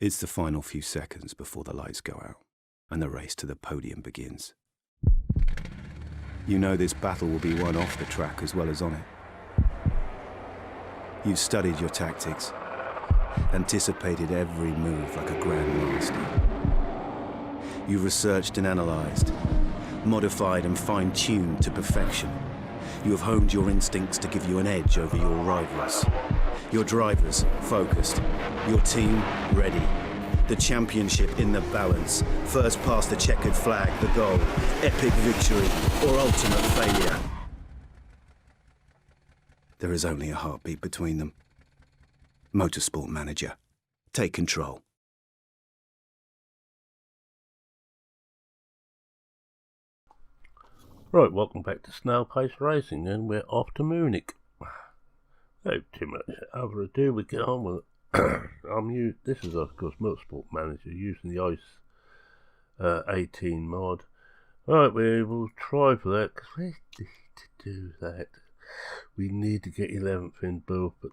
It's the final few seconds before the lights go out and the race to the podium begins. You know this battle will be won off the track as well as on it. You've studied your tactics, anticipated every move like a grandmaster. You've researched and analyzed, modified and fine-tuned to perfection. You have honed your instincts to give you an edge over your rivals. Your drivers focused, your team ready. The championship in the balance. First past the checkered flag, the goal. Epic victory or ultimate failure. There is only a heartbeat between them. MotorSport Manager. Take control. Right, welcome back to Snail Pace Racing, and we're off to Munich. No too much other ado, we get on with it. This is of course MotorSport Manager using the ICE18 Mod. Right, we will try for that because we need to do that. We need to get 11th in both, but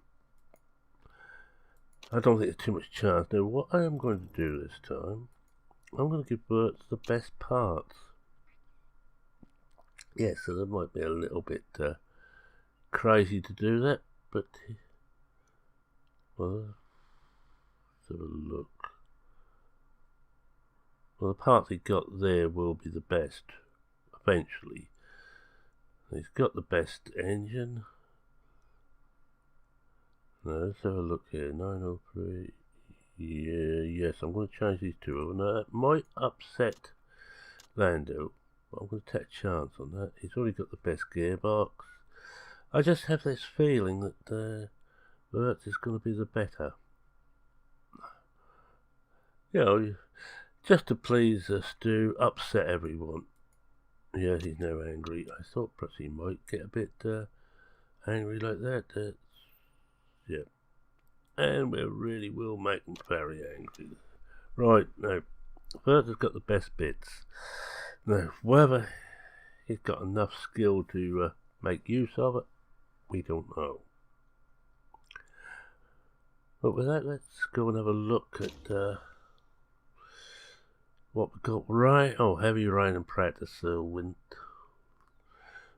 I don't think there's too much chance. Now, what I am going to do this time, I'm going to give Bert the best parts. Yeah, so that might be a little bit crazy to do that, but well, let's have a look. Well, the parts he got there will be the best eventually. He's got the best engine. Now, let's have a look here. 903. Yeah, yes, I'm going to change these two. Now, that might upset Lando. I'm going to take a chance on that. He's already got the best gearbox. I just have this feeling that Bert is going to be the better. You know, just to please Stu, upset everyone. Yeah, he's now angry. I thought perhaps he might get a bit angry like that. Yeah. And we really will make him very angry. Right, now, Bert has got the best bits. Now, whether he's got enough skill to make use of it, we don't know. But with that, let's go and have a look at what we've got. Right, heavy rain and practice wind.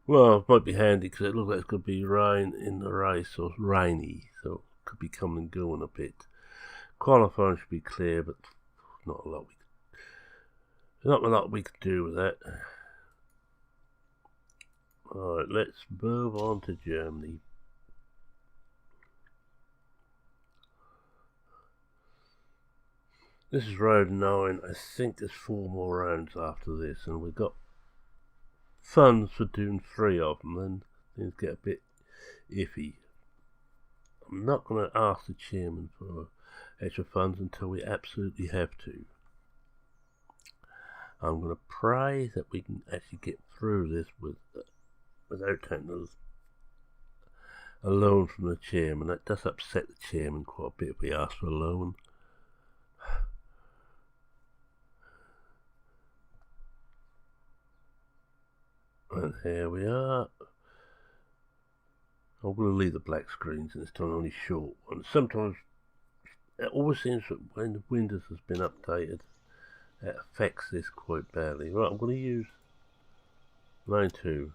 Well, it might be handy because it looks like it's going to be rain in the race, or rainy, so it could be coming and going a bit. Qualifying should be clear, but not a lot we could do with that. Alright, let's move on to Germany. This is road 9. I think there's 4 more rounds after this, and we've got funds for doing 3 of them, then things get a bit iffy. I'm not going to ask the chairman for extra funds until we absolutely have to. I'm going to pray that we can actually get through this without taking a loan from the chairman. That does upset the chairman quite a bit if we ask for a loan. And here we are. I'm going to leave the black screens this time, only short ones. Sometimes it always seems that when Windows has been updated, it affects this quite badly. Right, I'm going to use Line 2.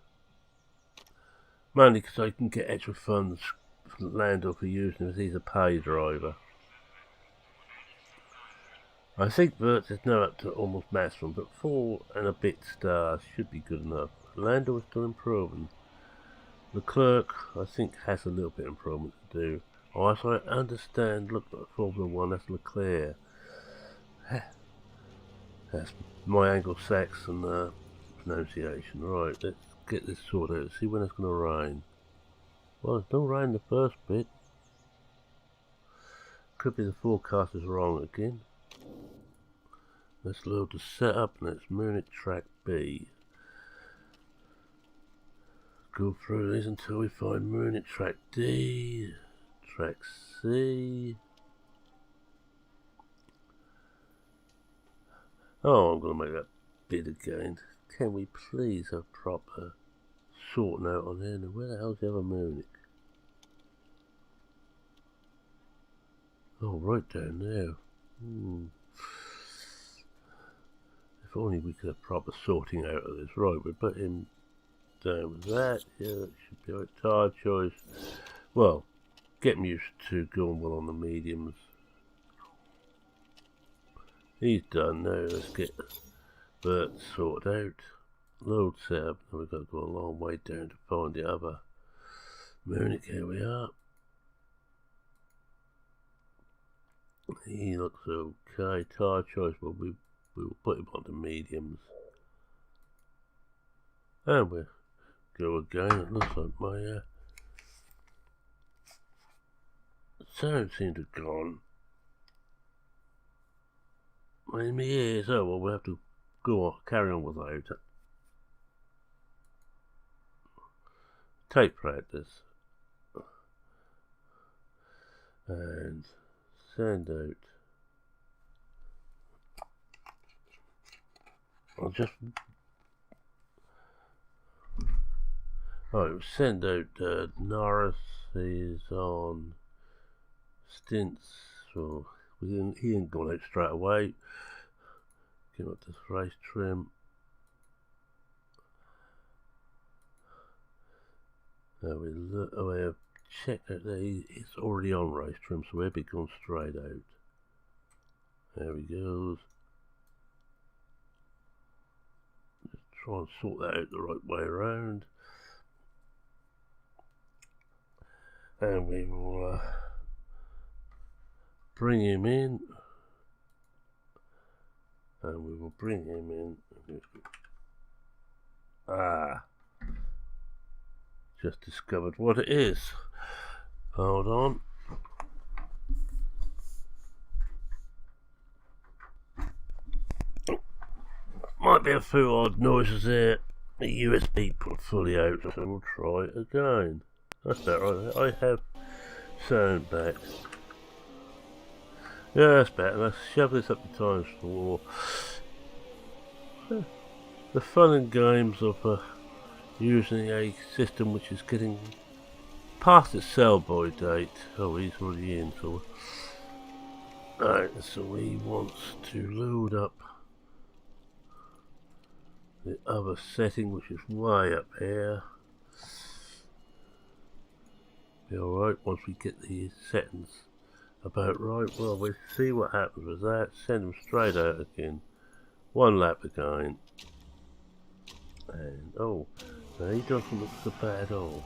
Mainly because I can get extra funds from Lando for using him as he's a pay driver. I think Bert is now up to almost maximum, but 4 and a bit stars should be good enough. Lando is still improving. Leclerc, I think, has a little bit of improvement to do. Oh, as I understand, look at Formula 1, that's Leclerc. That's my Anglo-Saxon pronunciation. Right, let's get this sorted out. See when it's going to rain. Well, there's no rain the first bit. Could be the forecast is wrong again. Let's load the setup, and it's Munich Track B. Go through these until we find Munich Track D, Track C. Oh, I'm going to make that bit again. Can we please have proper sorting out on here? Now, where the hell's the other Munich? Oh, right down there. If only we could have proper sorting out of this. Right, we put him down with that. Yeah, that should be right. Tire choice. Well, get him used to going well on the mediums. He's done now. Let's get that sorted out. Load setup. Now we've got to go a long way down to find the other Munich. Here we are. He looks okay. Tire choice. Well, we will put him on the mediums. And we'll go again. It looks like my sound seemed to have gone. In my ears. Oh well, we have to go on, carry on without it. Tape practice. And send out. I'll just send out Norris is on stints, so he ain't gone out straight away. Give up this race trim. Now we have checked out there. It's already on race trim, so we'll be going straight out. There he goes. Just try and sort that out the right way around. And we will bring him in. And we will bring him in. Just discovered what it is. Hold on. Might be a few odd noises there. The USB put fully out, so we'll try it again. That's better. I have sound back. Yeah, that's better. Let's shove this up to times 4. The fun and games of using a system which is getting past its sell-by date. Oh, he's already in, so... Alright, so he wants to load up the other setting, which is way up here. Be alright once we get the settings about right. Well, we'll see what happens with that. Send them straight out again. One lap again. And, oh, now he doesn't look so bad old.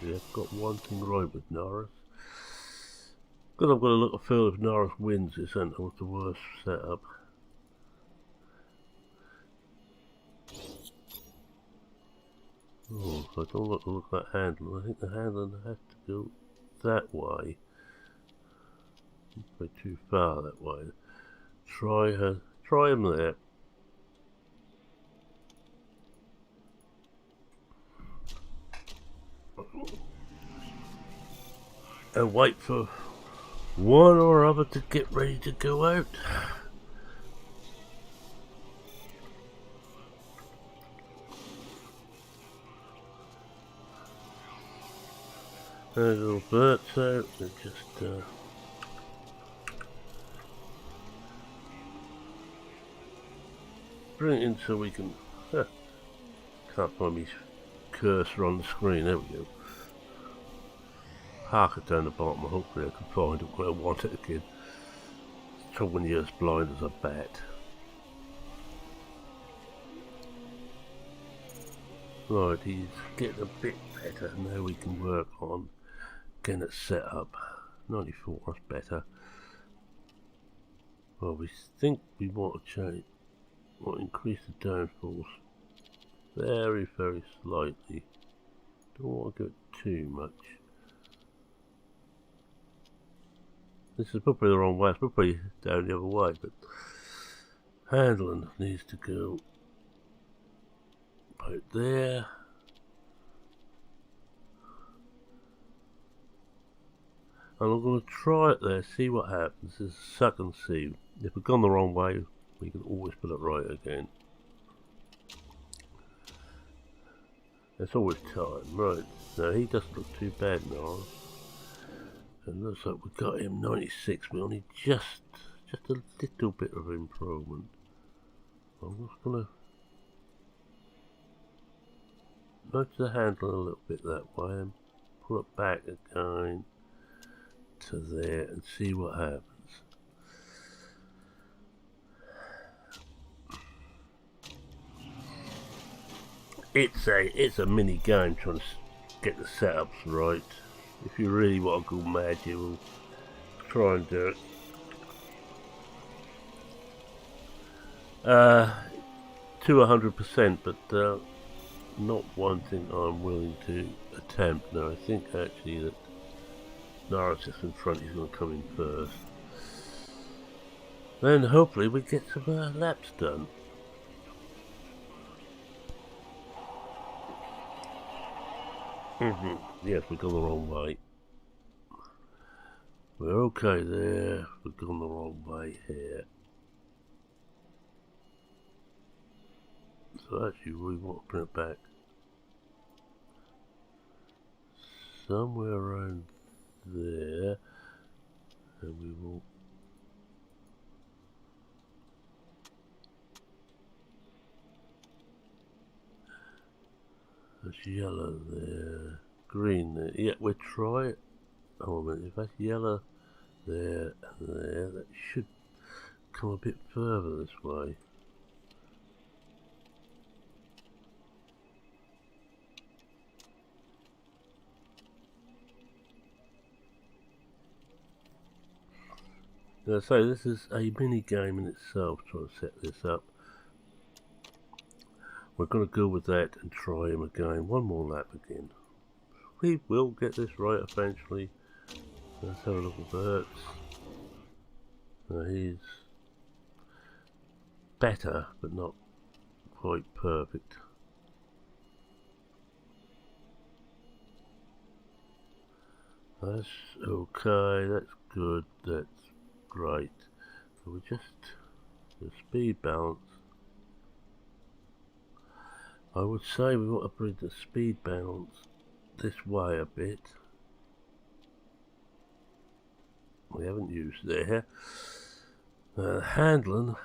We have got one thing right with Norris. Because I've got to look at feel if Norris wins this, and it was the worst setup. Oh, I don't like to look at that handle. I think the handle has to go that way. Go too far that way. Try him there. And wait for one or other to get ready to go out. There's little birds out. They're just bring it in so we can. Can't find my cursor on the screen. There we go. Park it down the bottom. Hopefully I can find it where I want it again. So when you're as blind as a bat. Right, he's getting a bit better. Now we can work on getting it set up. 94, that's better. Well, we think we want to change. Want to increase the downforce very, very slightly. Don't want to go too much. This is probably the wrong way. It's probably down the other way, but handling needs to go about there. And I'm going to try it there, see what happens. This is suck and see. If we've gone the wrong way, we can always put it right again. There's always time. Right, now he doesn't look too bad now. It looks like we got him 96. We only just just a little bit of improvement. I'm just going to nudge the handle a little bit that way and pull it back again to there and see what happens. It's a mini game trying to get the setups right. If you really want to go mad, you will try and do it. To 100%, but not one thing I'm willing to attempt. No, I think actually that Norris is in front, he's going to come in first. Then hopefully we get some laps done. Yes, we've gone the wrong way. We're okay there, we've gone the wrong way here. So actually we want to bring it back somewhere around there, and we will that's yellow there, green there. Yeah, we'll try it. Oh, a minute, if that's yellow there and there, that should come a bit further this way. So this is a mini game in itself, trying to set this up. We're going to go with that and try him again. One more lap again. We will get this right eventually. Let's have a look at Bert's. He's better, but not quite perfect. That's okay, that's good, that's great. So we just, the speed balance. I would say we want to bring the speed balance this way a bit. We haven't used there. Handling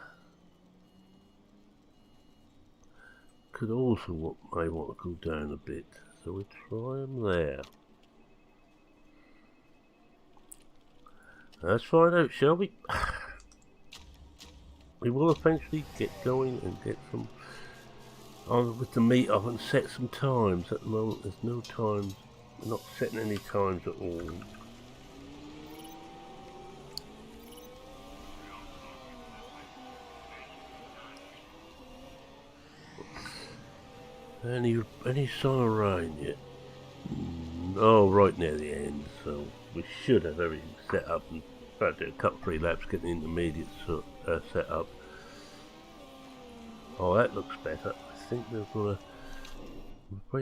could also may want to go down a bit, so we try them there. Let's find out, shall we? We will eventually get going and get some on with the meat off and set some times. At the moment there's no times, we're not setting any times at all. Any sign of rain yet? Oh, right near the end, so we should have everything set up and about to do a couple 3 laps getting the intermediate set up. Oh, that looks better. I think we're gonna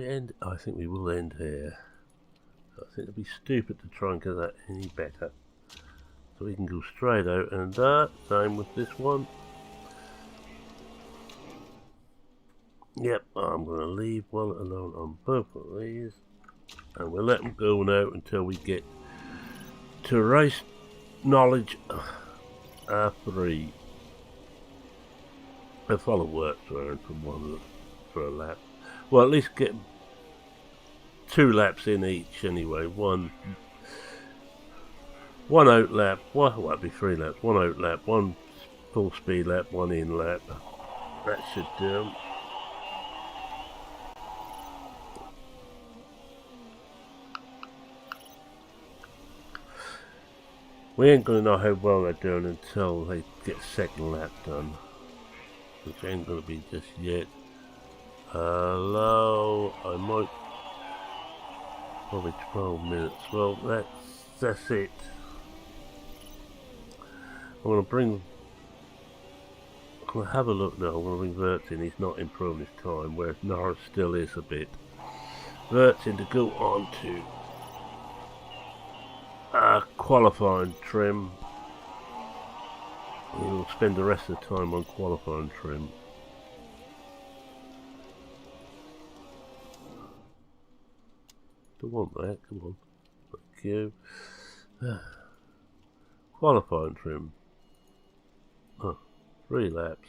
end. I think we will end here. So I think it'd be stupid to try and get that any better. So we can go straight out, and same with this one. Yep, I'm going to leave one alone on both of these, and we'll let them go now until we get to race knowledge R3. A follow works around from one for a lap. Well, at least get 2 laps in each anyway. One out lap. Well, it'd be 3 laps. 1 out lap, 1 full speed lap, 1 in lap. That should do 'em. We ain't gonna know how well they're doing until they get 2nd lap done, which ain't gonna be just yet. Hello, I might probably 12 minutes. Well, that's it. I'm gonna have a look now. I'm gonna bring Verts in. He's not improving his time, whereas Norris still is a bit. Verts in to go on to qualifying trim. We'll spend the rest of the time on qualifying trim. Don't want that, come on. Thank you. Qualifying trim. Oh, 3 laps.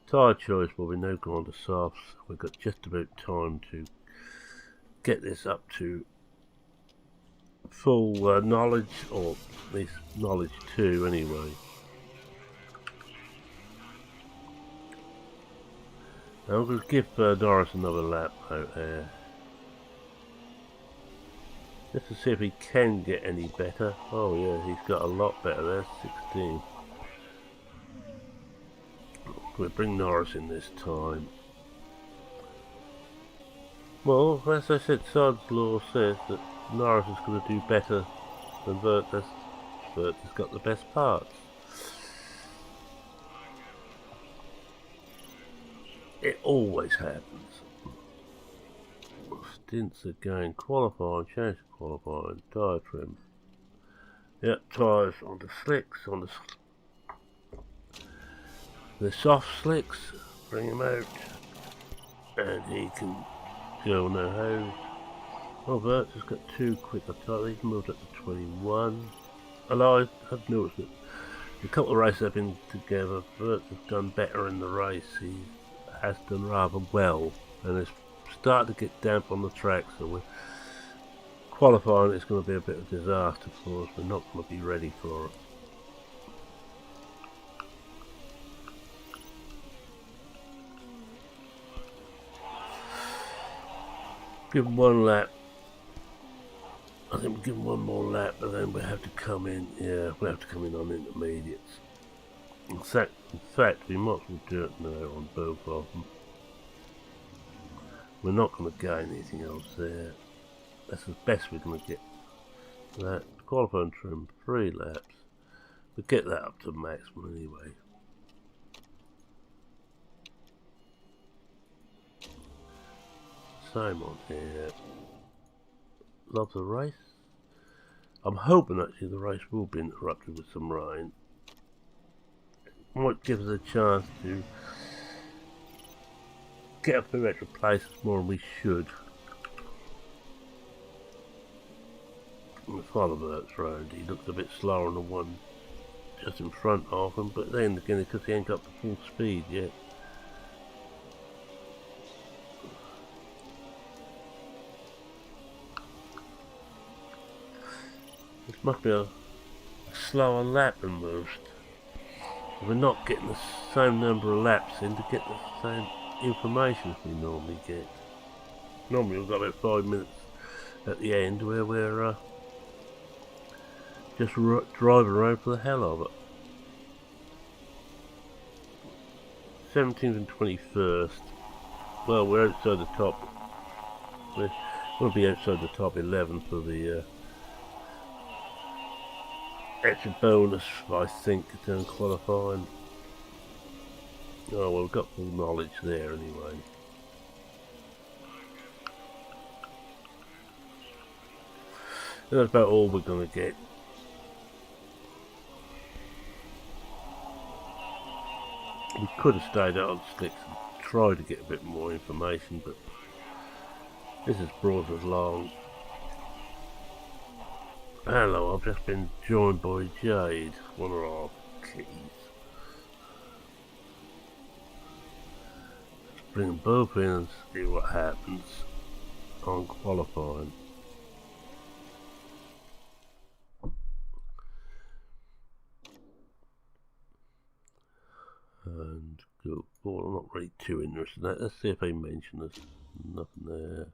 Tyre choice will be no gone to softs. We've got just about time to get this up to full knowledge, or at least knowledge 2 anyway. I'm going to give Norris another lap out there, just to see if he can get any better. Oh yeah, he's got a lot better there, 16. We'll bring Norris in this time. Well, as I said, Sod's law says that Norris is going to do better than Virtus. Virtus got the best parts. It always happens. Stints again. Qualifying, change to qualifying. Tyre trim. Yep, tyres on the slicks, on the soft slicks. Bring him out. And he can go no hose. Oh, Virtus has got 2 quicker tyres. He's moved up to 21. Although I've noticed that a couple of races have been together, Virtus has done better in the race. He has done rather well, and it's starting to get damp on the track, so we're qualifying. It's going to be a bit of a disaster for us. We're not going to be ready for it. Give him 1 lap. I think we'll give him 1 more lap, and then we have to come in. Yeah, we have to come in on intermediates. In fact, we might as well do it now on both of them. We're not going to gain anything else there. That's the best we're going to get. That qualifying trim 3 laps. We'll get that up to maximum anyway. Same on here. Love the race. I'm hoping actually the race will be interrupted with some rain. Might give us a chance to get a few extra places more than we should. The follow Bert's round. He looks a bit slower than the one just in front of him, but then again, because he ain't got the full speed yet. This must be a slower lap than most. We're not getting the same number of laps in to get the same information as we normally get. Normally we've got about 5 minutes at the end where we're just driving around for the hell of it. 17th and 21st. Well, we're outside the top. We'll be outside the top 11 for the extra bonus, I think, during qualifying. Oh well, we've got full knowledge there anyway. That's about all we're going to get. We could have stayed out on slicks and tried to get a bit more information, but this has brought us along. Hello, I've just been joined by Jade, one of our kitties. Let's bring them both in and see what happens on qualifying. And go. Well, I'm not really too interested in that. Let's see if they mention us. Nothing there.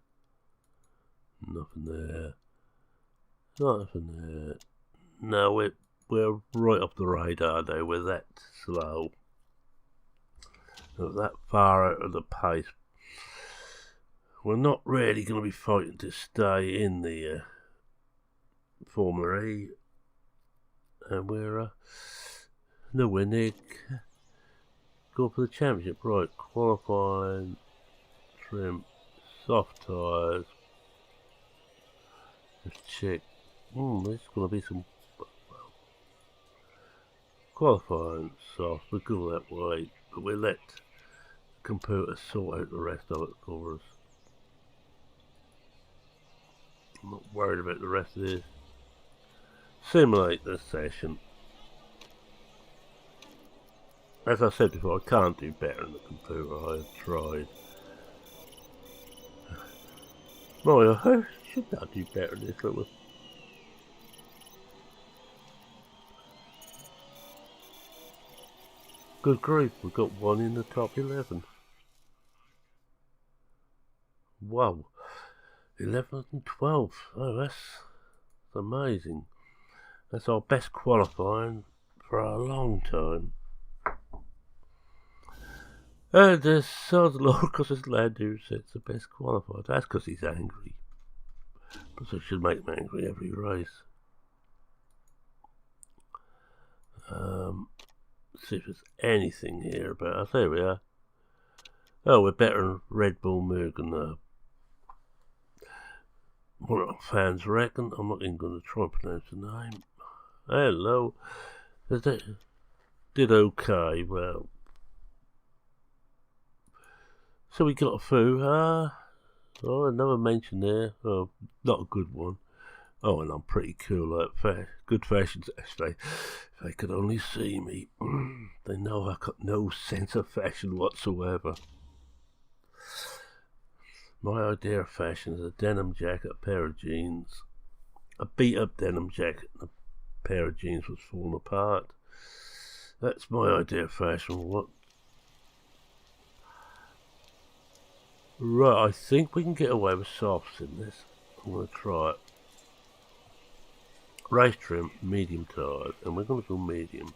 Nothing there. Nothing there. No, we're right off the radar though. We're that slow. We're that far out of the pace. We're not really going to be fighting to stay in the Formula E. And we're nowhere near go for the championship. Right, qualifying, trim, soft tyres. Let's check. There's going to be some qualifying soft. We'll go that way, but we'll let the computer sort out the rest of it for us. I'm not worried about the rest of this. Simulate the session. As I said before, I can't do better on the computer. I've tried. Well, I should not do better than this little. Good grief, we've got one in the top 11. Wow. 11th and 12th. Oh, that's amazing. That's our best qualifying for a long time. And there's Sod's Lord because his lad who sets the best qualified. That's because he's angry. But I should make him angry every race. See if there's anything here about us. There we are. Oh, we're better than Red Bull Mugen. What our fans reckon. I'm not even going to try and pronounce the name. Hello. Did okay. Well. So we got a few. Oh, another mention there. Oh, not a good one. Oh, and I'm pretty cool. Like good fashions, actually. If they could only see me, they know I've got no sense of fashion whatsoever. My idea of fashion is a denim jacket, a pair of jeans, a beat-up denim jacket, and a pair of jeans was falling apart. That's my idea of fashion. What? Right, I think we can get away with softs in this. I'm going to try it. Race trim, medium tyres, and we're going to go medium.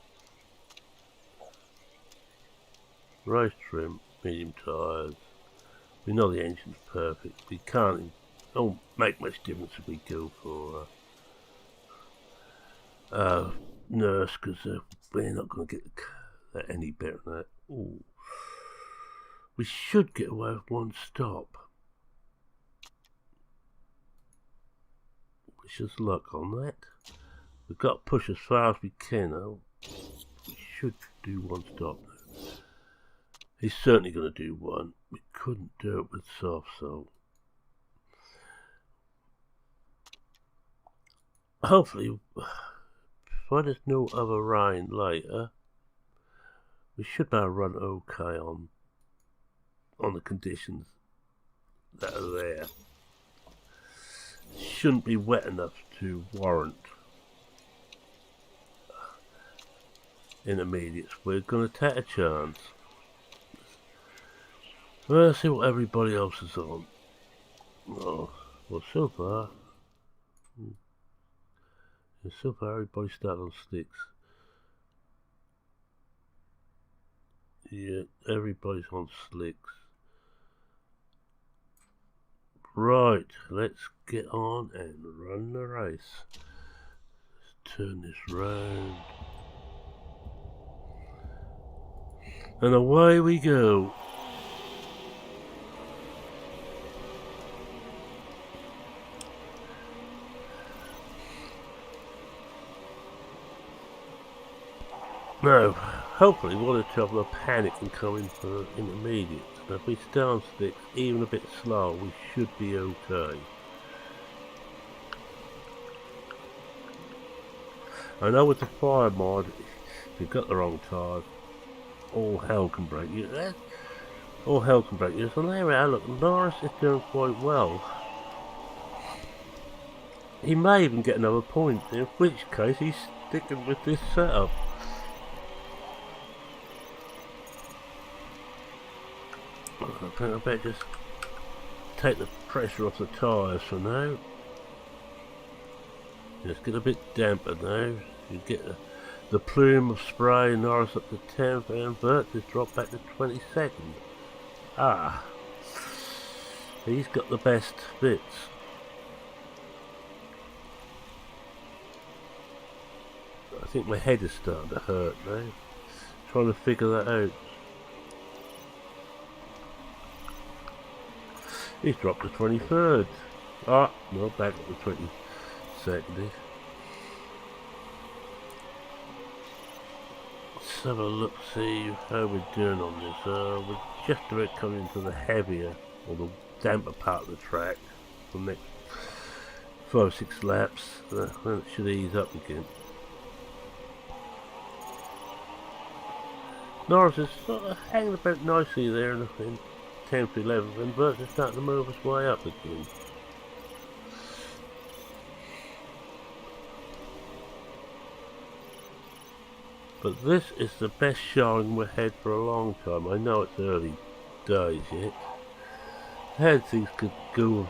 Race trim, medium tyres. We know the engine's perfect. We can't. It don't make much difference if we go for nurse, because we're not going to get that any better than that. Ooh. We should get away with one stop. Wish us luck on that. We've got to push as far as we can. We should do one stop now. He's certainly going to do one. We couldn't do it with soft, so hopefully, if there's no other rain later, we should be able to run okay on the conditions that are there. Shouldn't be wet enough to warrant intermediates. We're going to take a chance. Let's see what everybody else is on. Oh, well, so far everybody's starting on sticks. Yeah, everybody's on slicks. Right, let's get on and run the race. Let's turn this round. And away we go. Now, hopefully one or two of them will panic and come in for intermediates. Now, if we stay on sticks, even a bit slow, we should be okay. I know with the fire mod, if you've got the wrong tyres, all hell can break you. All hell can break you. So there we are. Look, Norris is doing quite well. He may even get another point, in which case he's sticking with this setup. I think I better just take the pressure off the tyres for now. Just get a bit damper now. You get the plume of spray. Norris up to 10th and Bert just dropped back to 22nd. Ah, he's got the best bits. I think my head is starting to hurt now. Trying to figure that out. He's dropped to 23rd. Ah, no, back up to 22nd. Let's have a look, see how we're doing on this. We're just about coming into the heavier, or the damper part of the track for the next 5 or 6 laps. Then it should ease up again. Norris is sort of hanging about nicely there in 10th to 11th, and Verts is starting to move his way up again. But this is the best showing we've had for a long time. I know it's early days yet. Had things could go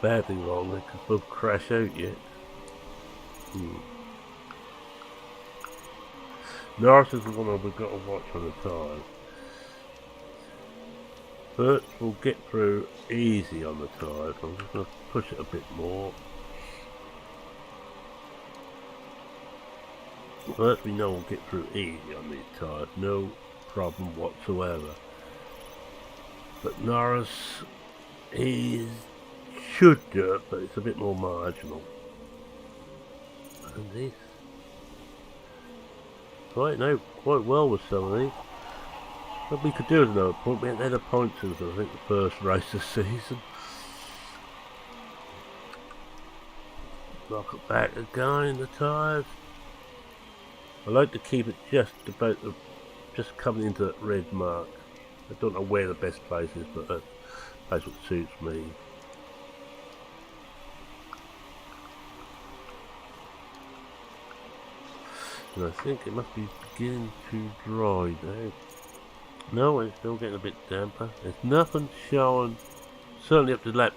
badly wrong, they could both crash out yet. Norris is the one we've got to watch on the tyres. Verts will get through easy on the tyres. I'm just going to push it a bit more. Verts we know will get through easy on these tyres, no problem whatsoever. But Norris, he should do it, but it's a bit more marginal. And this right now quite well with some of these. What we could do at another point, we had a point since I think the first race this season. Knock it back again, the tyres. I like to keep it just about just coming into that red mark. I don't know where the best place is, but that's the place that suits me. And I think it must be beginning to dry now. No, it's still getting a bit damper. There's nothing showing, certainly up to about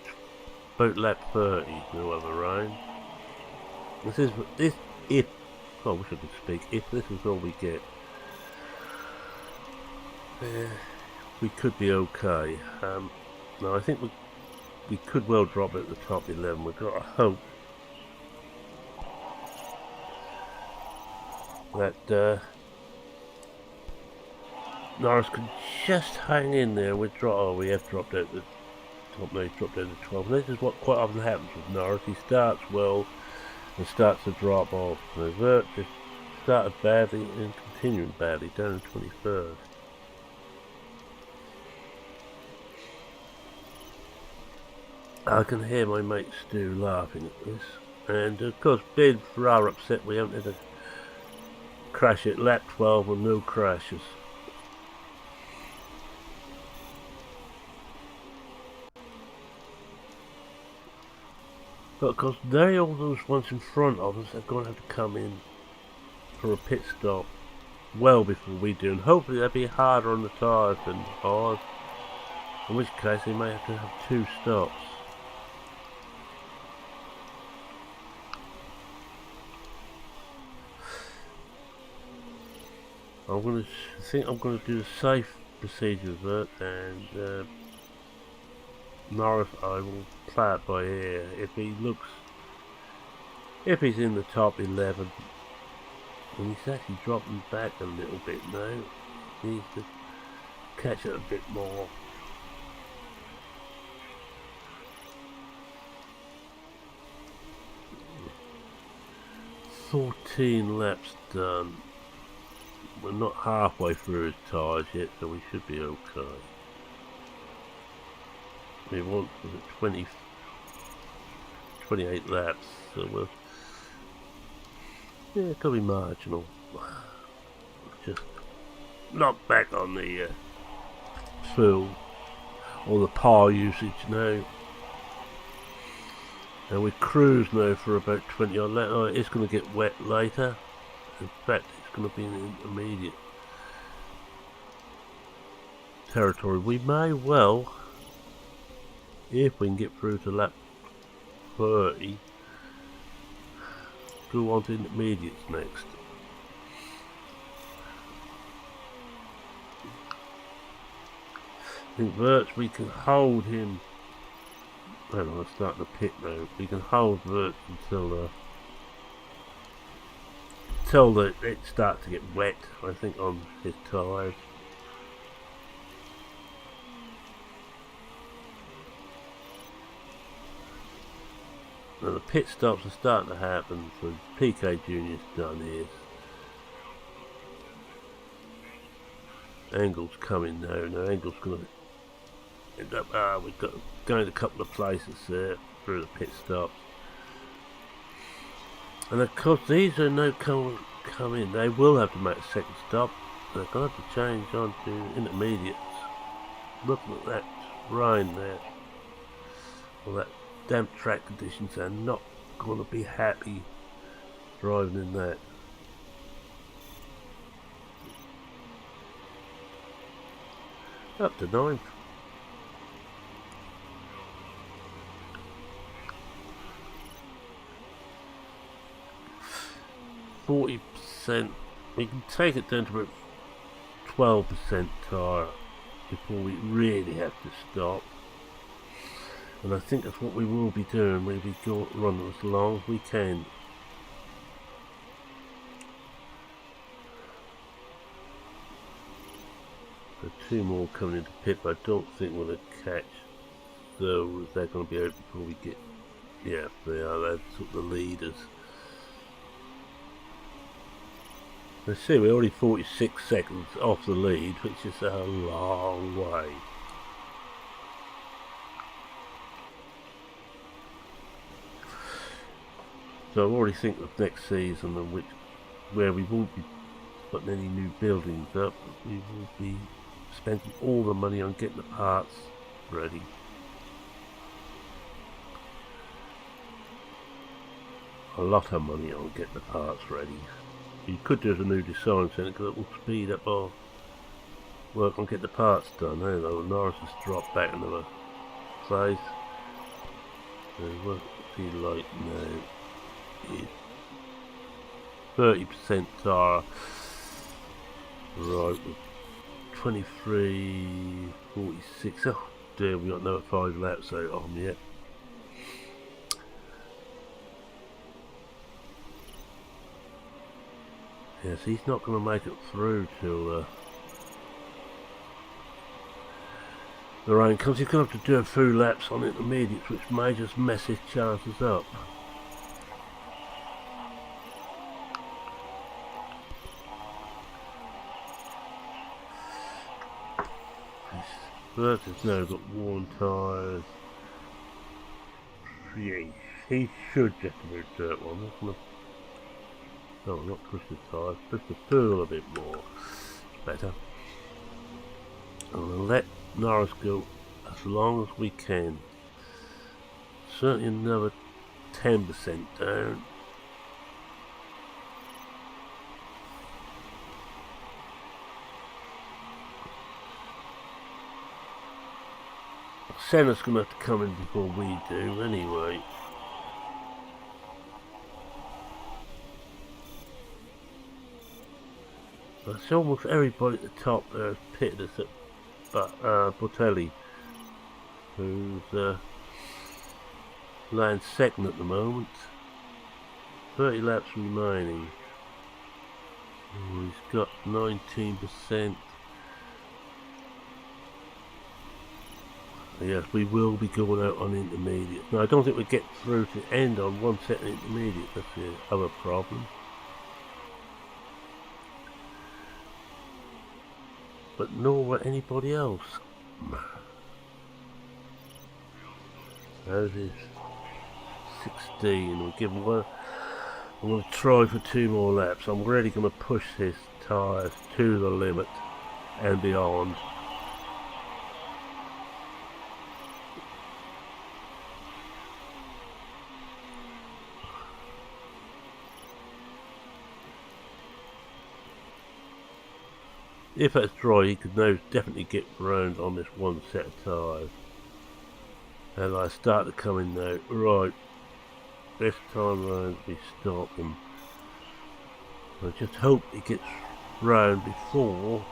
lap 30, no other rain. If I wish I could speak, if this is all we get, we could be okay. No, I think we could well drop it at the top 11. We've got to hope that Norris can just hang in there. We have dropped out the top now. He's dropped down to 12. And this is what quite often happens with Norris. He starts well and starts to drop off. So Verts just started badly and continuing badly down to 23rd. I can hear my mate Stu laughing at this, and of course being rather upset we haven't had a crash at lap 12 with no crashes. But of course they, all those ones in front of us, are going to have to come in for a pit stop well before we do, and hopefully they'll be harder on the tyres than ours, in which case they may have to have 2 stops. I think I'm going to do the safe procedure with it, and Norris I will play it by ear. If he's in the top 11, and he's actually dropping back a little bit now, he needs to catch it a bit more. "14 laps done. We're not halfway through his tyres yet, so we should be okay. We want 28 laps, so we're, yeah, it could be marginal. Just not back on the fuel or the power usage now. And we cruise now for about 20 odd laps. Oh, it's going to get wet later. In fact, it's going to be in intermediate territory. We may well, if we can get through to lap 30, go on to intermediates next. I think Verts, we can hold him. Hang on, I'm starting to pit now. We can hold Verts until it starts to get wet, I think, on his tyres. Now the pit stops are starting to happen, so PK Junior's done his. Angle's coming now. Now Angle's going to end up, we've got going a couple of places there through the pit stop. And of course these are now come in. They will have to make a second stop. they're going to have to change on to intermediates. Looking at that rain there, or that damp track conditions, they're not going to be happy driving in that. Up to 9th. %. We can take it down to about 12% tyre before we really have to stop. And I think that's what we will be doing. We'll be running as long as we can. So 2 more coming into pit, but I don't think we're going to catch those. They're going to be out before we get... Yeah, they are. They're sort of the leaders. Let's see, we're already 46 seconds off the lead, which is a long way. So I already think of next season, where we won't be putting any new buildings up, we will be spending all the money on getting the parts ready. A lot of money on getting the parts ready. You could do a new design centre because it will speed up our work on getting the parts done. There though, Norris has dropped back into the place. So what's he like now? 30% tyre. Right, 23.46. Oh dear, we got another 5 laps out of him yet. Yes, he's not going to make it through till the rain comes. He's going to have to do a few laps on intermediates, which may just mess his chances up. Bert has now got worn tyres. Yeah, he should just move dirt one. No, not push the tyres, push the pool a bit more. Better. And we'll let Norris go as long as we can. Certainly another 10% down. Senna's going to have to come in before we do anyway. It's almost everybody at the top there has pitted us at Botelli, who's lying second at the moment. 30 laps remaining. He's got 19%. Yes, we will be going out on intermediate. Now, I don't think we'll get through to the end on one set of intermediate. That's the other problem. But nor will anybody else. That is 16. We'll give him one. I'm going to try for 2 more laps. I'm really going to push his tyres to the limit and beyond. If that's dry, he could now definitely get round on this one set of tyres. And I start to come in now. Right, this time round we stop him. I just hope he gets round before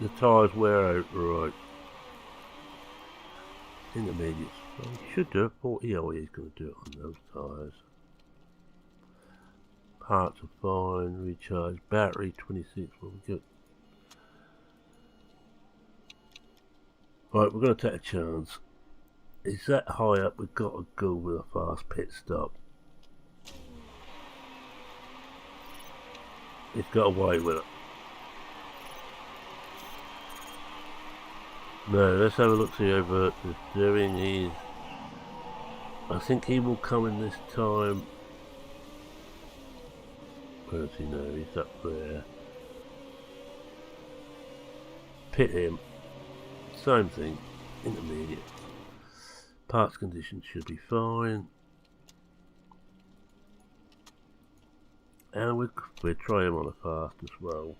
the tyres wear out. Right. Intermediates. Well, he should do it. 40. Oh, he's going to do it on those tyres. Parts are fine, recharge, battery 26, well we're good. Right, we're going to take a chance. It's that high up, we've got to go with a fast pit stop. He's got away with it. No, let's have a look see how Vert is doing. I think he will come in this time. Where does he know? He's up there. Pit him. Same thing. Intermediate. Parts conditions should be fine. And we'll try him on a fast as well.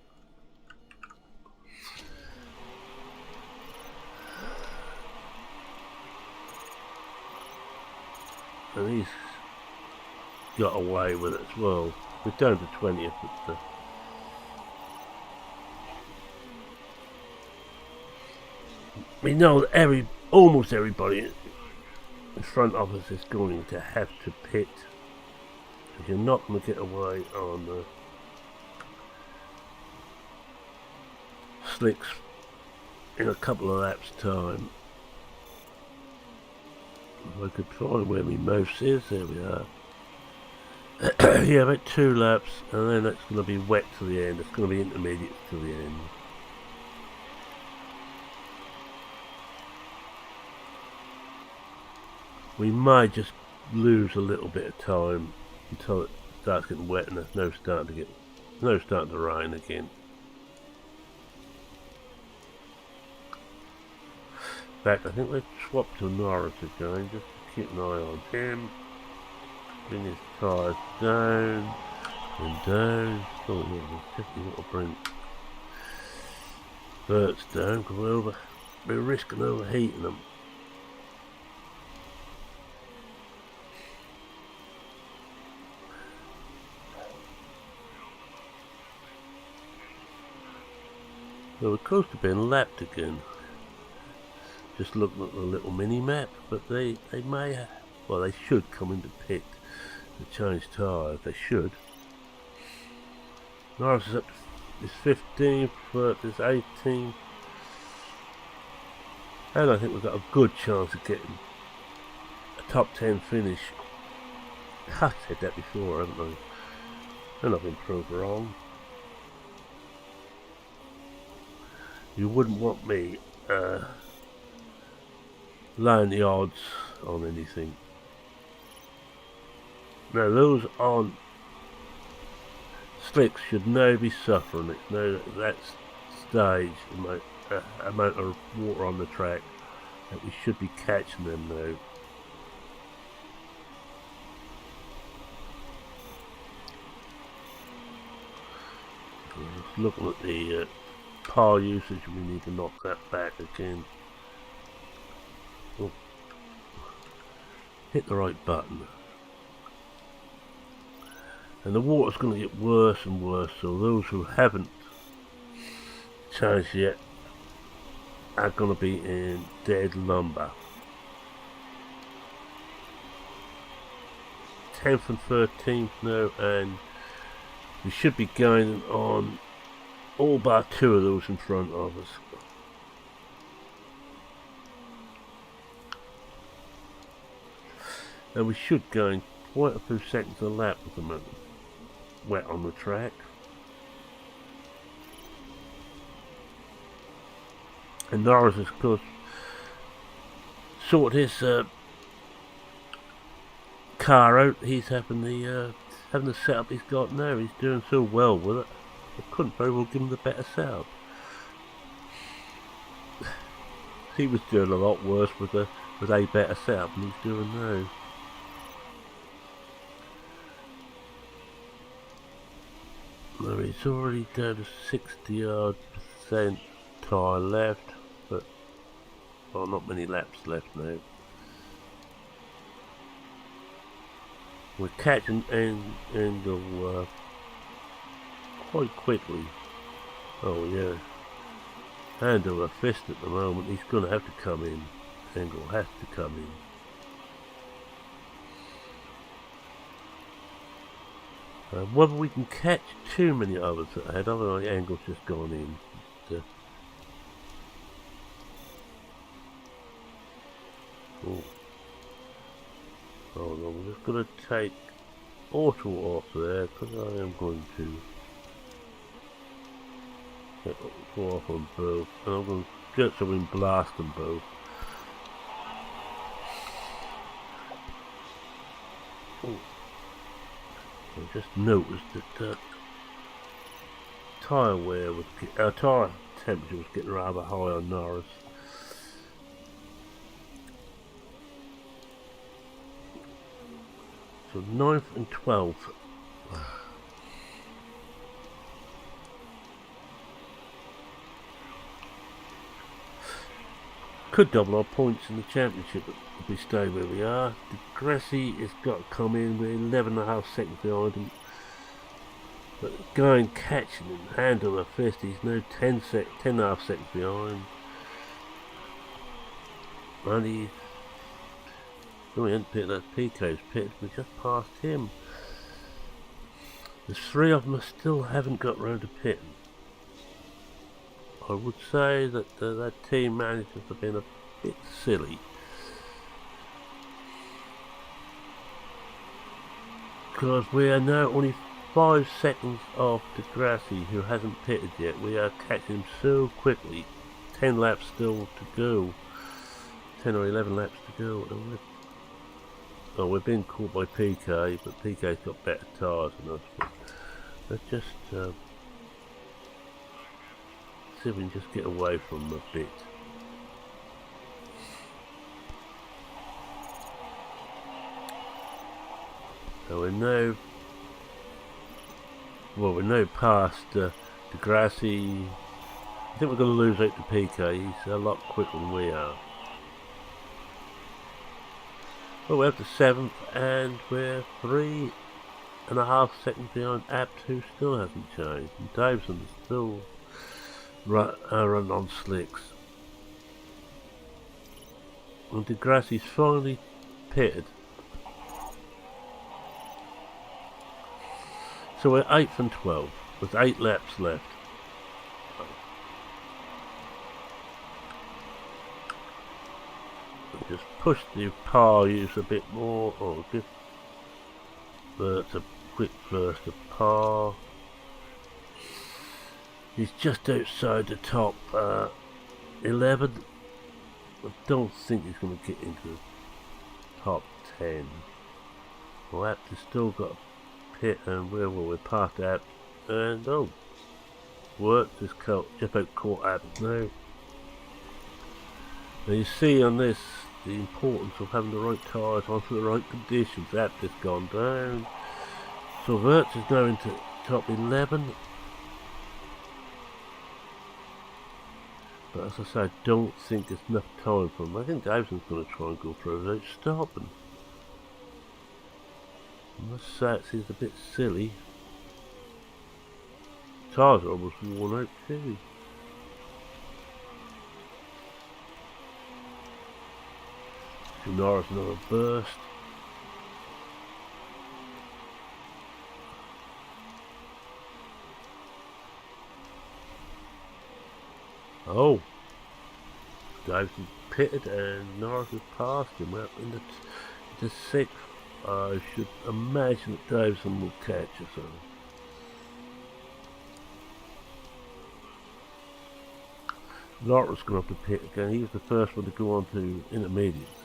And he's got away with it as well. We're down to 20th, but we know that almost everybody in front of us is going to have to pit. Because you're not going to get away on the slicks in a couple of laps' time. If I could find where my mouse is, there we are. Yeah, about 2 laps, and then it's going to be wet to the end. It's going to be intermediate to the end. We might just lose a little bit of time until it starts getting wet and there's no starting to rain again. In fact, I think let's swap to Norris again, just to keep an eye on him. Bring his tyres down and down. Oh yeah, we've definitely got to bring Bert's down because we're risking overheating them. So we're close to being lapped again. Just looking at the little mini map, but they may, well, they should come into pit to change tyres. They should. Norris is up to his 15th, Bert is 18th, and I think we've got a good chance of getting a top 10 finish. I've said that before, haven't I? And I've been proved wrong. You wouldn't want me laying the odds on anything. Now those on slicks should now be suffering. It's now at that stage, amount of water on the track, that we should be catching them now. Just looking at the power usage, we need to knock that back again. Oh. Hit the right button. And the water's going to get worse and worse, so those who haven't changed yet are going to be in dead lumber. 10th and 13th now, and we should be going on all bar 2 of those in front of us. And we should gain quite a few seconds a lap with the moment wet on the track. And Norris, of course, sorted his car out. He's having the setup he's got now. He's doing so well with it. I couldn't very well give him the better setup. He was doing a lot worse with a better setup than he's doing now. Now he's already down to 60% tyre left, but well, not many laps left now. We're catching Angle quite quickly. Oh yeah, hand over fist at the moment. He's going to have to come in. Angle has to come in. Whether we can catch too many others ahead, otherwise Angle's just gone in. Oh. Hold on, we're just going to take auto off there, because I am going to get auto off on both, and I'm going to get some in blast them both. Oh. I just noticed that tyre wear was tyre temperature was getting rather high on Norris. So 9th and 12th. Could double our points in the championship if we stay where we are. De Grassi has got to come in. We're 11.5 seconds behind him. But the guy in catching him, hand on the fist, he's now 10.5 seconds behind. And he hasn't pitted, that Pico's pitted, we just passed him. There's 3 of them that still haven't got round to pitting. I would say that that team managers have been a bit silly. Because we are now only 5 seconds off De Grassi, who hasn't pitted yet. We are catching him so quickly. 10 laps still to go. 10 or 11 laps to go. Oh, we're being caught by PK, but PK's got better tyres than us. But let's just see if we can just get away from them a bit. So we're now past De Grassi. I think we're going to lose out to PK. He's a lot quicker than we are. Well, we're up to 7th and we're 3.5 seconds behind Abt, who still hasn't changed. And Davison is still running on slicks. And De Grassi's finally pitted. So we're 8th and 12th with 8 laps left. Just push the par use a bit more, or give Bert a quick burst of par. He's just outside the top 11. I don't think he's going to get into the top 10. Well, Abt has still got a pit, and we're past Abt, and worked just about caught Abt now. Now you see on this the importance of having the right tyres onto the right conditions. Abt has gone down. So Wirtz is now into top 11. But as I say, I don't think there's enough time for him. I think Davison's going to try and go through without stopping. I must say it seems a bit silly. Tyres are almost worn out too. Norris another burst. Oh, Davison pitted and Norris has passed him. We're up in the 6th. I should imagine that Davison will catch us on. Norris going up to pit again. He was the first one to go on to intermediates.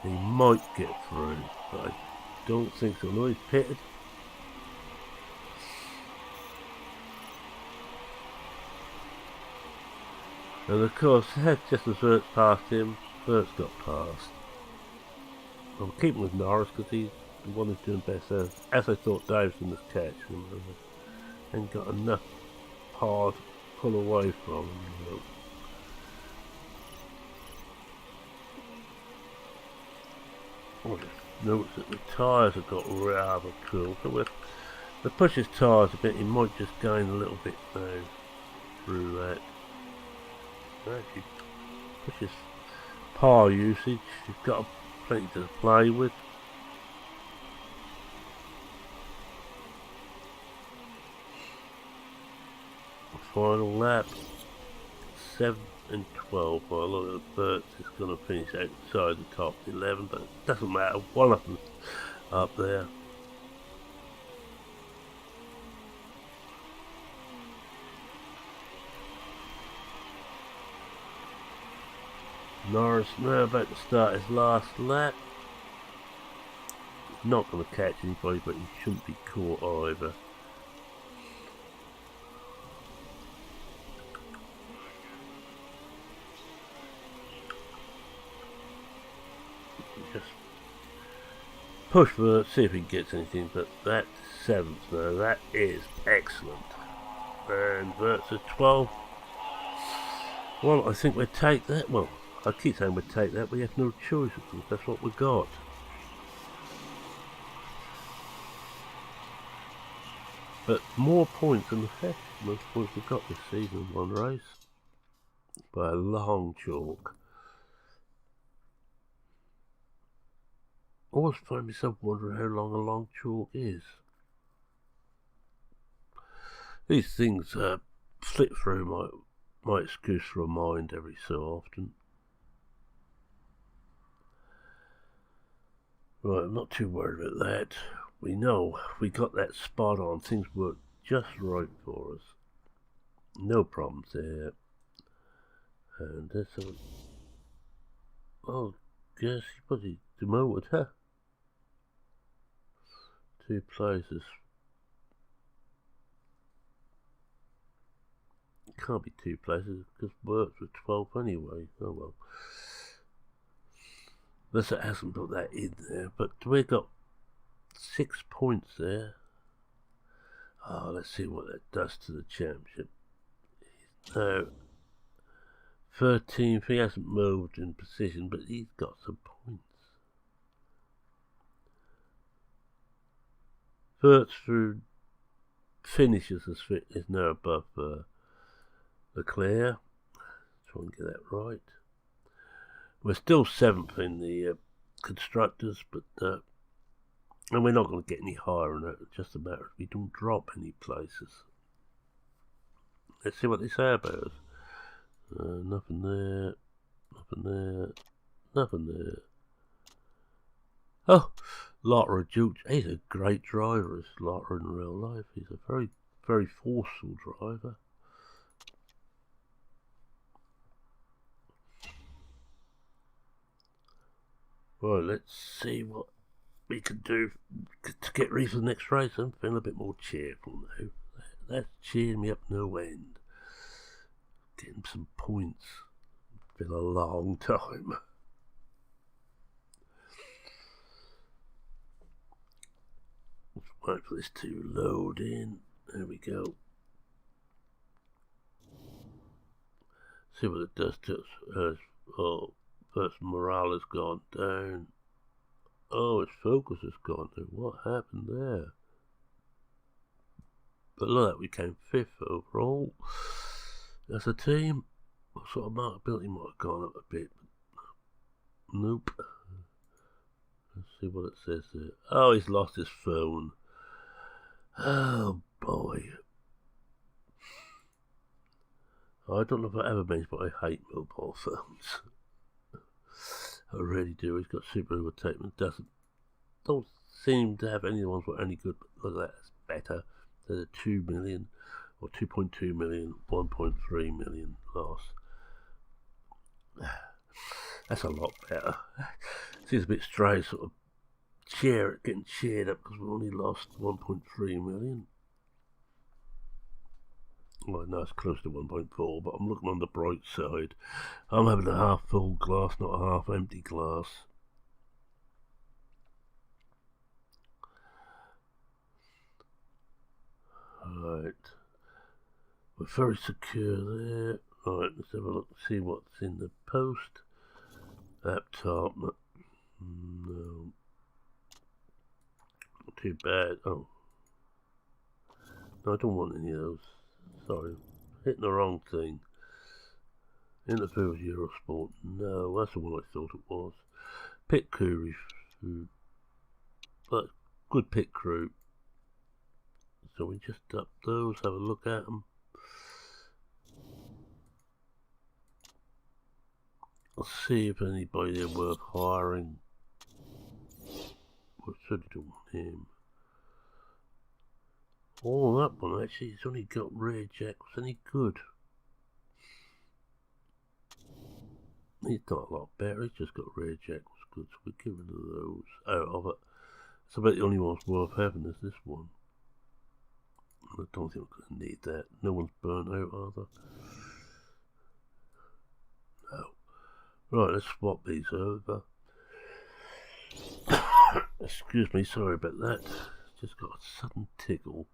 He might get through, but I don't think so. No, he's pitted. And of course, just as Wirtz passed him, Wirtz got passed. I'm keeping with Norris because he's the one who's doing best, as I thought Davison was catching. And got enough par to pull away from him. I just noticed that the tyres have got rather cool. So we'll push his tyres a bit. He might just gain a little bit now through that. Actually, push his par usage. He's got plenty to play with. Final lap, 7 and 12. Well, a lot of the Bert is going to finish outside the top 11, but it doesn't matter. One of them's up there. Norris now about to start his last lap. He's not going to catch anybody, but he shouldn't be caught either. push for see if he gets anything, but that's 7th now. That is excellent. And Vert's at 12. Well, I think we'd take that. Well, I keep saying we'd take that. We have no choice, of course. That's what we got. But more points than the fifth. Most points we've got this season in one race. By a long chalk. I always find myself wondering how long a long chalk is. These things slip through my excuse for a mind every so often. Right, I'm not too worried about that. We know we got that spot on. Things worked just right for us. No problems there. And that's all. Oh, guess he probably demoted, huh? 2 places. It can't be 2 places because works with 12 anyway. Oh well. Unless it hasn't put that in there. But we got 6 points there. Oh, let's see what that does to the championship. Now, 13th, he hasn't moved in position, but he's got some points. Verts through finishes is now above Leclerc. Try and get that right. We're still 7th in the constructors, but and we're not going to get any higher on it. It's just a matter of we don't drop any places. Let's see what they say about us. Nothing there, nothing there, nothing there. Oh, Lotter Duke. He's a great driver, is Lotter in real life. He's a very, very forceful driver. Right, let's see what we can do to get ready for the next race. I'm feeling a bit more cheerful now. That's cheering me up no end. Getting some points. It's been a long time. Let's wait for this to load in. There we go. See what it does to us. Oh, first morale has gone down. Oh, its focus has gone down. What happened there? But look at that, we came 5th overall. As a team, sort of markability might have gone up a bit. Nope. Let's see what it says there. Oh, he's lost his phone. Oh boy. I don't know if I ever mentioned, but I hate mobile phones. I really do. He's got super overtaken. Don't seem to have any ones that are any good. But look at that, it's better. There's a 2 million or 2.2 million, 1.3 million loss. That's a lot better. Seems a bit strange, sort of getting cheered up because we only lost 1.3 million. Well, no, it's close to 1.4, but I'm looking on the bright side. I'm having a half full glass, not a half empty glass. Right. We're very secure there. Right, let's have a look and see what's in the post. Laptop. No. Not too bad. Oh. No, I don't want any of those. Sorry. Hitting the wrong thing. Interview with Eurosport. No, that's the one I thought it was. Pit crew. But good pit crew. So we just up those, have a look at them. I'll see if anybody are worth hiring. I certainly don't want him. Oh, that one actually, he's only got rear jack. Was any good? He's not a lot better, he's just got rear jack. Was good, so we get rid of those out of it. So about the only one's worth having is this one. I don't think I'm going to need that. No one's burnt out, are they? No. Right, let's swap these over. Excuse me, sorry about that. Just got a sudden tickle.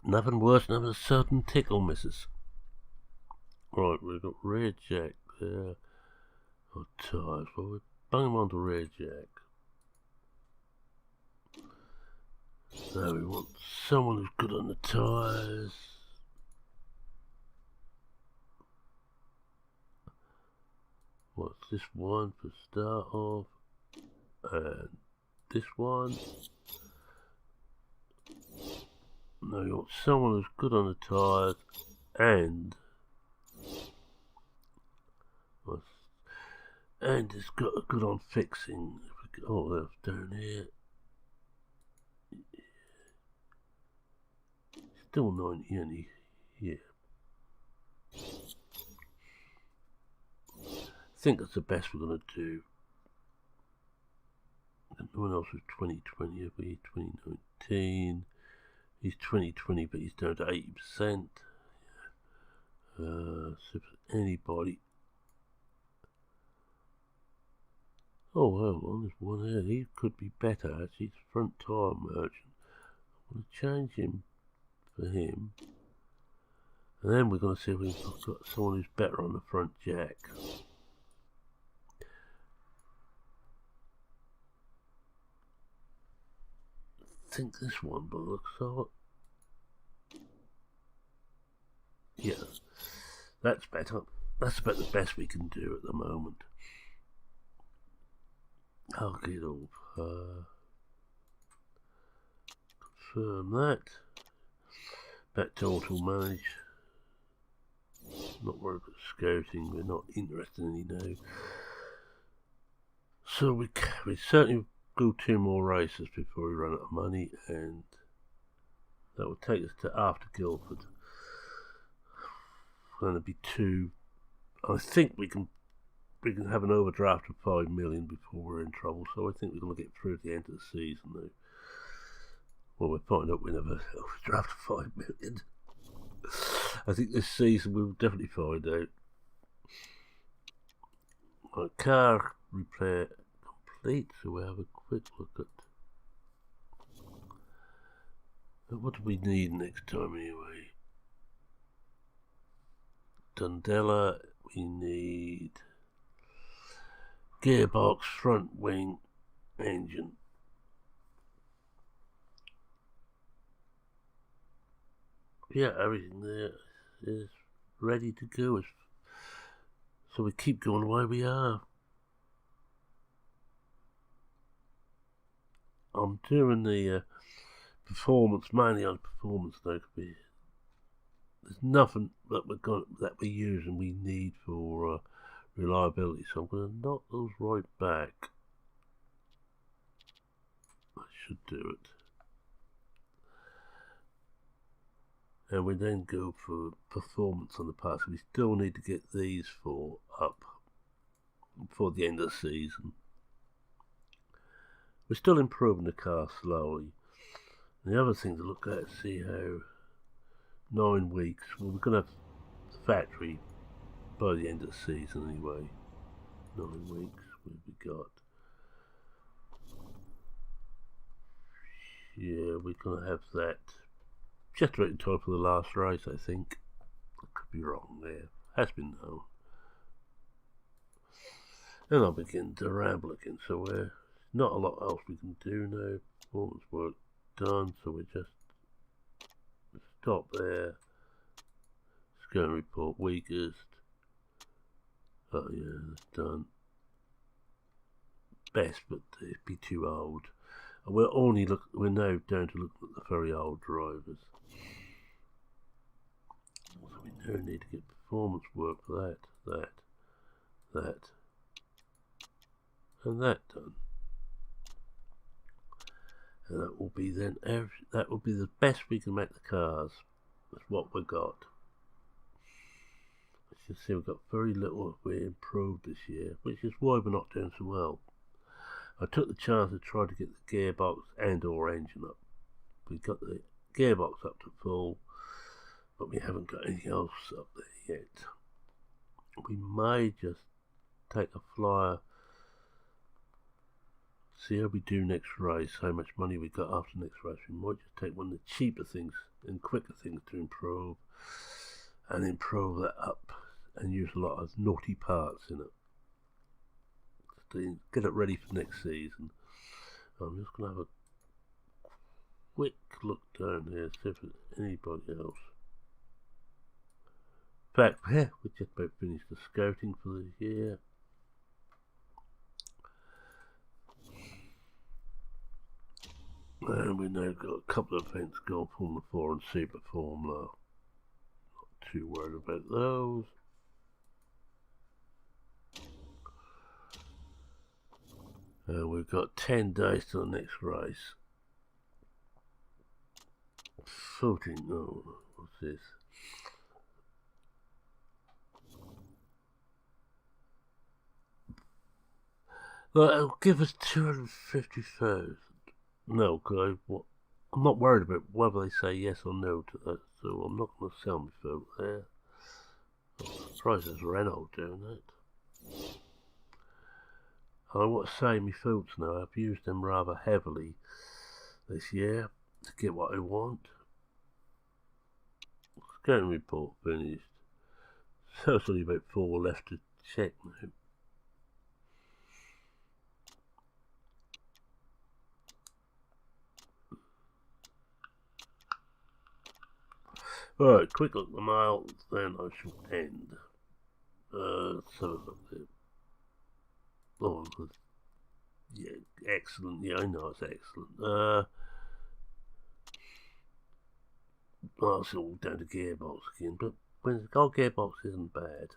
Nothing worse than having a sudden tickle, missus. Right, we've got rear jack there. Or tyres. Well, we'll bung them onto rear jack. So we want someone who's good on the tyres. What's this one for start off? And this one. No, you want someone who's good on the tyres and it's got a good on fixing. Oh, that's down here. Still 90 any, yeah. I think that's the best we're going to do. No one else was 2020, it'll be 2019. He's 2020, but he's down to 80%. So if anybody. Oh, hold on, there's one here. He could be better, actually. He's front tyre merchant. I'm going to change him for him. And then we're going to see if we've got someone who's better on the front jack. I think this one, but looks so. Yeah, that's better. That's about the best we can do at the moment. I'll get all confirm that. Back to auto manage. Not worried about scouting. We're not interested in any now. So we certainly go 2 more races before we run out of money, and that will take us to after Guildford. And it'll be 2. I think we can have an overdraft of 5 million before we're in trouble. So I think we're going to get through to the end of the season now. Well, we'll find out we never overdraft of 5 million. I think this season we'll definitely find out. Our car repair complete, so we'll have a quick look at what do we need next time anyway. Dundela, we need gearbox, front wing, engine. Yeah, everything there is ready to go. So we keep going the way we are. I'm doing the performance, mainly on performance now. There's nothing that we use and we need for reliability, so I'm going to knock those right back. I should do it. And we then go for performance on the parts. We still need to get these 4 up before the end of the season. We're still improving the car slowly. And the other thing to look at is see how 9 weeks. Well, we're going to have the factory by the end of the season anyway. 9 weeks. What have we got? Yeah, we're going to have that just about in time for the last race, I think. I could be wrong there. Has been known. And I'll begin to ramble again, so we're not a lot else we can do now. Performance work done, so we just stop there. Scan report weakest. Oh yeah, that's done. Best, but it'd be too old. And we're now down to looking at the very old drivers. So we now need to get performance work for that, and that done. And that will be then that will be the best we can make the cars. That's what we got. As you see, we've got very little we improved this year, which is why we're not doing so well. I took the chance to try to get the gearbox and or engine up. We got the gearbox up to full, but we haven't got anything else up there yet. We may just take a flyer see how we do next race, how much money we got after next race. We might just take one of the cheaper things and quicker things to improve that up and use a lot of naughty parts in it to get it ready for next season. I'm just going to have a quick look down here, see if there's anybody else. In fact, we just about finished the scouting for the year. And we now got a couple of events going, Formula 4 and Super Formula. Not too worried about those. And we've got 10 days to the next race. 14, no, what's this? Well, it'll give us 250,000. No, because I'm not worried about whether they say yes or no to that, so I'm not going to sell my vote there. I'm surprised there's Renault doing that. I want to say my votes now. I've used them rather heavily this year to get what I want. Scouting report finished. So it's only about 4 left to check now. Alright, quick look at the miles, then I shall end. So oh, yeah, excellent. Yeah, I know it's excellent. Well, it's all down to gearbox again, but when the gold gearbox isn't bad.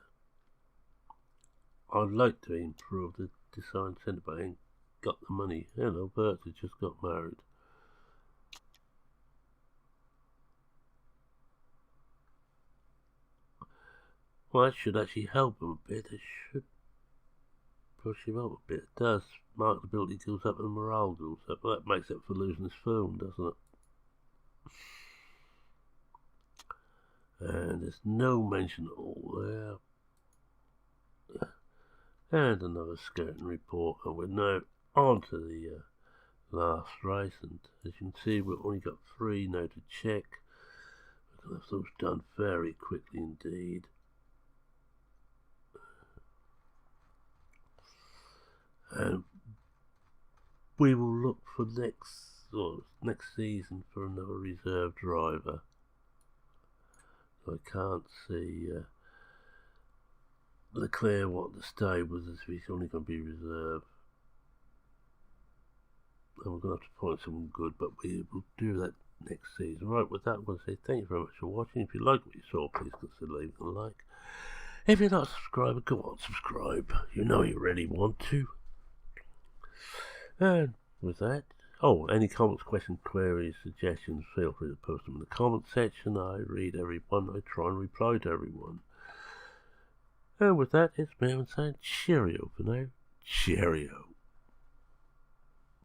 I'd like to improve the design centre, but I ain't got the money. Hello, Bertha just got married. Well, that should actually help him a bit. It should push him up a bit. It does. Marketability goes up and morale goes up. But that makes up for losing his phone, doesn't it? And there's no mention at all there. And another scouting report. And we're now on to the last race. And as you can see, we've only got 3 now to check. We're going to have those done very quickly indeed. And we will look for next season for another reserve driver. I can't see Leclerc what the stables is if he's only going to be reserve. And we're going to have to find someone good, but we will do that next season. Right, with that, I'm going to say thank you very much for watching. If you like what you saw, please consider leaving a like. If you're not a subscriber, go on, subscribe. You know you really want to. And with that, any comments, questions, queries, suggestions, feel free to post them in the comment section. I read everyone, I try and reply to everyone. And with that, it's me saying cheerio for now. Cheerio.